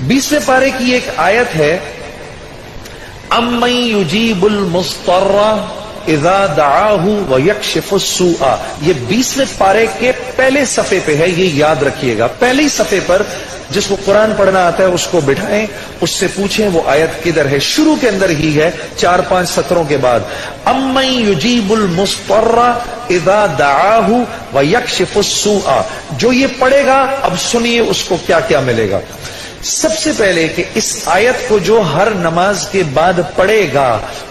20वें पारे की एक आयत है, अम्मन युजीबुल मुस्तर्रा इज़ा दआहु व यक्शिफुस सूआ। ये 20वें पारे के पहले सफ़े पे है, ये याद रखिएगा। पहले ही सफ़े पर जिसको कुरान पढ़ना आता है उसको बिठाएं, उससे पूछें वो आयत किधर है। शुरू के अंदर ही है, 4-5 सत्रों के बाद। अम्मन युजीबुल मुस्तर्रा इज़ा दआहु व यक्शिफुस सूआ। जो ये पढ़ेगा, अब सुनिए उसको क्या क्या मिलेगा। सबसे पहले कि इस आयत को जो हर नमाज के बाद पढ़ेगा,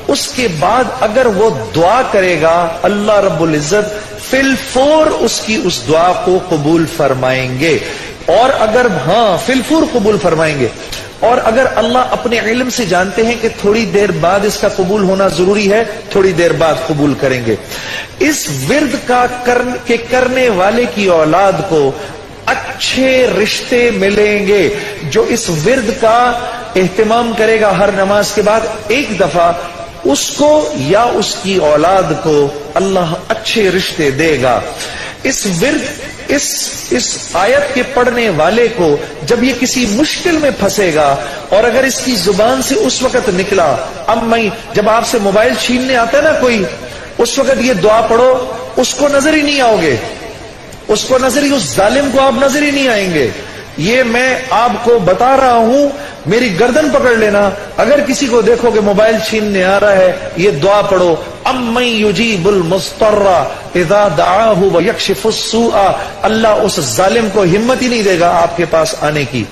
उसके बाद अगर वो दुआ करेगा, अल्लाह रब्बुल इज्जत फिलफौर उसकी उस दुआ को कबूल फरमाएंगे। और अगर फिलफौर कबूल फरमाएंगे। और अगर अल्लाह अपने इल्म से जानते हैं कि थोड़ी देर बाद इसका कबूल होना जरूरी है, थोड़ी देर बाद कबूल करेंगे। इस विर्द का करने वाले की औलाद को अच्छे रिश्ते मिलेंगे। जो इस विर्द का एहतमाम करेगा हर नमाज के बाद एक दफा, उसको या उसकी औलाद को अल्लाह अच्छे रिश्ते देगा। इस विर्द इस आयत के पढ़ने वाले को जब ये किसी मुश्किल में फंसेगा, और अगर इसकी जुबान से उस वक्त निकला, जब आपसे मोबाइल छीनने आता है ना कोई, उस वक्त ये दुआ पढ़ो, उसको नजर ही नहीं आओगे, उसको नजर ही, उस जालिम को आप नजर ही नहीं आएंगे। ये मैं आपको बता रहा हूं, मेरी गर्दन पकड़ लेना। अगर किसी को देखोगे मोबाइल छीनने आ रहा है, ये दुआ पढ़ो, अम्मन युजीबुल मुस्तर्रा इज़ा दआहु व यक्शिफुस सूआ। अल्लाह उस जालिम को हिम्मत ही नहीं देगा आपके पास आने की।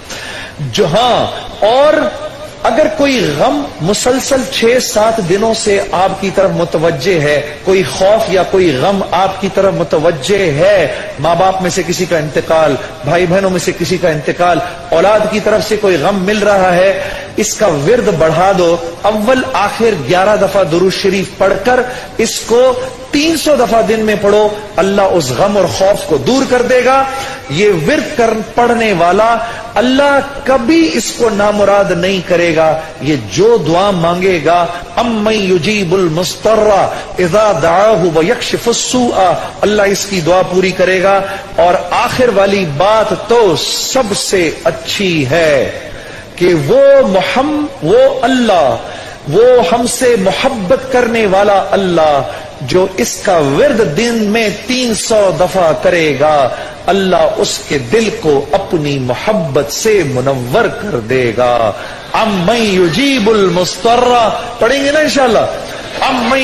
और अगर कोई गम मुसलसल 6-7 दिनों से आपकी तरफ मुतवज्जे है, कोई खौफ या कोई गम आपकी तरफ मुतवज्जे है, माँ बाप में से किसी का इंतकाल, भाई बहनों में से किसी का इंतकाल, औलाद की तरफ से कोई गम मिल रहा है, इसका विर्द बढ़ा दो। अव्वल आखिर 11 दफा दुरूद शरीफ पढ़कर इसको 300 दफा दिन में पढ़ो, अल्लाह उस गम और खौफ को दूर कर देगा। ये विर्द पढ़ने वाला अल्लाह कभी इसको नामुराद नहीं करेगा। ये जो दुआ मांगेगा, अम्मन युजीबुल मुस्तर्रा इज़ा दआहु व यक्शिफुस सूआ, अल्लाह इसकी दुआ पूरी करेगा। और आखिर वाली बात तो सबसे अच्छी है कि वो अल्लाह, वो हमसे मोहब्बत करने वाला अल्लाह, जो इसका विर्द दिन में 300 दफा करेगा, अल्लाह उसके दिल को अपनी मोहब्बत से मुनव्वर कर देगा। अम्मन युजीबुल मुस्तर्रा पढ़ेंगे ना इंशाअल्लाह। अम्मन